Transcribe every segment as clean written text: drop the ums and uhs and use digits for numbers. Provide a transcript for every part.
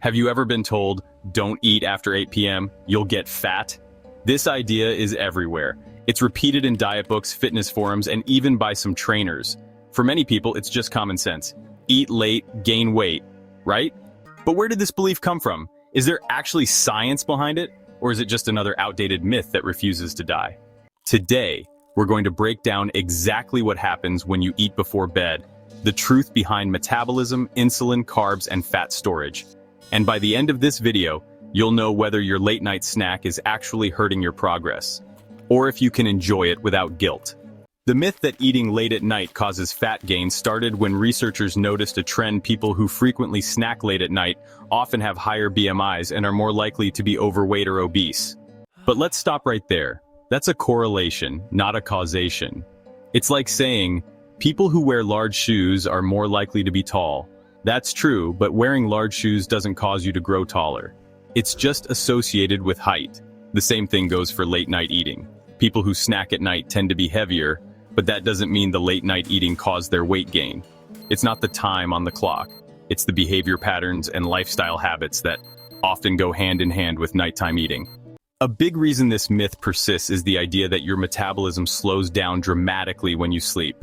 Have you ever been told, don't eat after 8 p.m., you'll get fat? This idea is everywhere. It's repeated in diet books, fitness forums, and even by some trainers. For many people, it's just common sense. Eat late, gain weight, right? But where did this belief come from? Is there actually science behind it? Or is it just another outdated myth that refuses to die? Today, we're going to break down exactly what happens when you eat before bed, the truth behind metabolism, insulin, carbs, and fat storage. And by the end of this video, you'll know whether your late-night snack is actually hurting your progress, or if you can enjoy it without guilt. The myth that eating late at night causes fat gain started when researchers noticed a trend: people who frequently snack late at night often have higher BMIs and are more likely to be overweight or obese. But let's stop right there. That's a correlation, not a causation. It's like saying, people who wear large shoes are more likely to be tall. That's true, but wearing large shoes doesn't cause you to grow taller. It's just associated with height. The same thing goes for late-night eating. People who snack at night tend to be heavier, but that doesn't mean the late-night eating caused their weight gain. It's not the time on the clock. It's the behavior patterns and lifestyle habits that often go hand in hand with nighttime eating. A big reason this myth persists is the idea that your metabolism slows down dramatically when you sleep.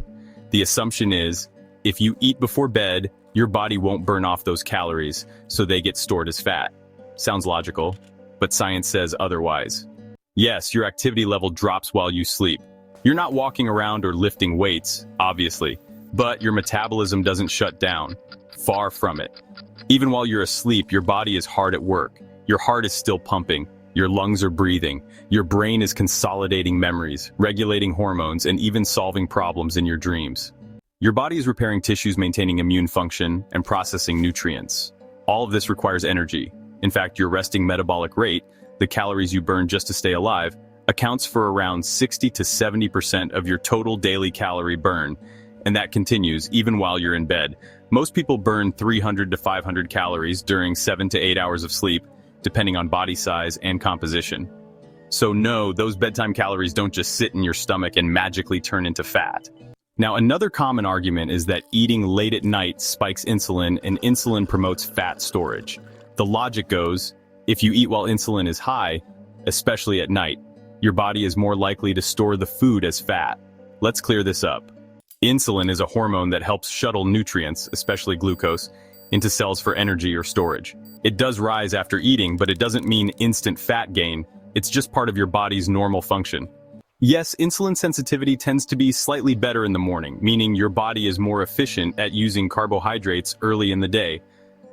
The assumption is, if you eat before bed, your body won't burn off those calories, so they get stored as fat. Sounds logical, but science says otherwise. Yes, your activity level drops while you sleep. You're not walking around or lifting weights, obviously, but your metabolism doesn't shut down. Far from it. Even while you're asleep, your body is hard at work. Your heart is still pumping. Your lungs are breathing. Your brain is consolidating memories, regulating hormones, and even solving problems in your dreams. Your body is repairing tissues, maintaining immune function, and processing nutrients. All of this requires energy. In fact, your resting metabolic rate, the calories you burn just to stay alive, accounts for around 60 to 70% of your total daily calorie burn, and that continues even while you're in bed. Most people burn 300 to 500 calories during 7 to 8 hours of sleep, depending on body size and composition. So no, those bedtime calories don't just sit in your stomach and magically turn into fat. Now, another common argument is that eating late at night spikes insulin, and insulin promotes fat storage. The logic goes, if you eat while insulin is high, especially at night, your body is more likely to store the food as fat. Let's clear this up. Insulin is a hormone that helps shuttle nutrients, especially glucose, into cells for energy or storage. It does rise after eating, but it doesn't mean instant fat gain. It's just part of your body's normal function. Yes, insulin sensitivity tends to be slightly better in the morning, meaning your body is more efficient at using carbohydrates early in the day.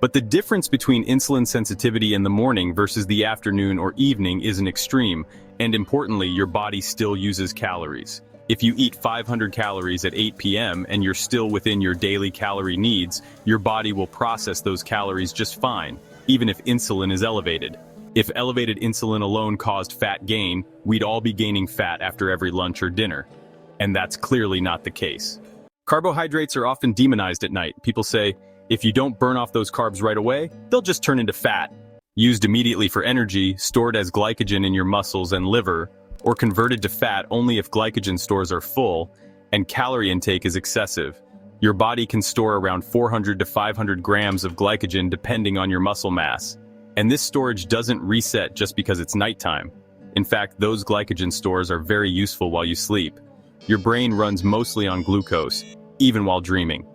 But the difference between insulin sensitivity in the morning versus the afternoon or evening isn't extreme, and importantly, your body still uses calories. If you eat 500 calories at 8 p.m. and you're still within your daily calorie needs, your body will process those calories just fine, even if insulin is elevated. If elevated insulin alone caused fat gain, we'd all be gaining fat after every lunch or dinner. And that's clearly not the case. Carbohydrates are often demonized at night. People say, if you don't burn off those carbs right away, they'll just turn into fat. Used immediately for energy, stored as glycogen in your muscles and liver, or converted to fat only if glycogen stores are full and calorie intake is excessive. Your body can store around 400 to 500 grams of glycogen depending on your muscle mass. And this storage doesn't reset just because it's nighttime. In fact, those glycogen stores are very useful while you sleep. Your brain runs mostly on glucose, even while dreaming.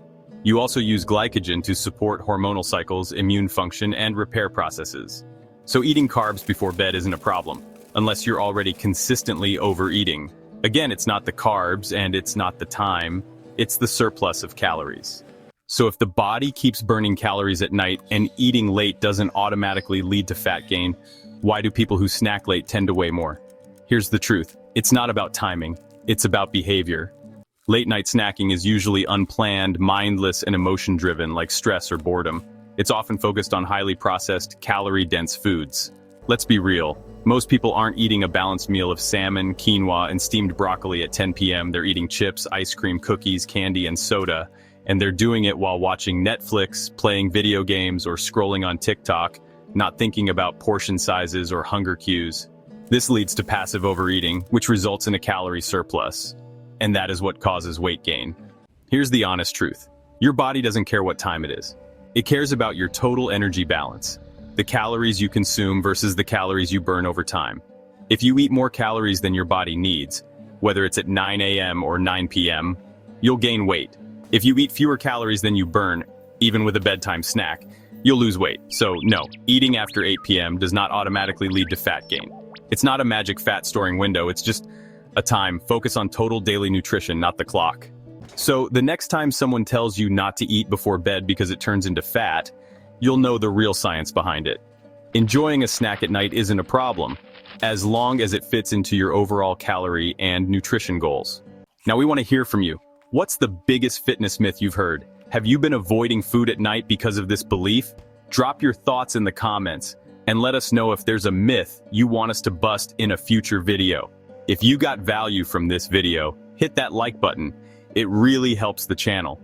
You also use glycogen to support hormonal cycles, immune function, and repair processes. So eating carbs before bed isn't a problem, unless you're already consistently overeating. Again, it's not the carbs and it's not the time, it's the surplus of calories. So if the body keeps burning calories at night and eating late doesn't automatically lead to fat gain, why do people who snack late tend to weigh more? Here's the truth. It's not about timing. It's about behavior. Late night snacking is usually unplanned, mindless, and emotion-driven, like stress or boredom. It's often focused on highly processed, calorie-dense foods. Let's be real. Most people aren't eating a balanced meal of salmon, quinoa, and steamed broccoli at 10 p.m. They're eating chips, ice cream, cookies, candy, and soda. And they're doing it while watching Netflix, playing video games, or scrolling on TikTok, not thinking about portion sizes or hunger cues. This leads to passive overeating, which results in a calorie surplus. And that is what causes weight gain. Here's the honest truth. Your body doesn't care what time it is. It cares about your total energy balance. the calories you consume versus the calories you burn over time. If you eat more calories than your body needs, whether it's at 9 a.m. or 9 p.m., you'll gain weight. If you eat fewer calories than you burn, even with a bedtime snack, you'll lose weight. So no, eating after 8 p.m. does not automatically lead to fat gain. It's not a magic fat storing window, it's just a time. Focus on total daily nutrition, not the clock. So the next time someone tells you not to eat before bed because it turns into fat, you'll know the real science behind it. Enjoying a snack at night isn't a problem, as long as it fits into your overall calorie and nutrition goals. Now we want to hear from you. What's the biggest fitness myth you've heard? Have you been avoiding food at night because of this belief? Drop your thoughts in the comments and let us know if there's a myth you want us to bust in a future video. If you got value from this video, hit that like button. It really helps the channel.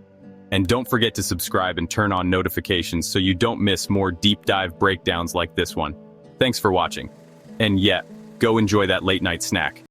And don't forget to subscribe and turn on notifications so you don't miss more deep dive breakdowns like this one. Thanks for watching. And yeah, go enjoy that late night snack.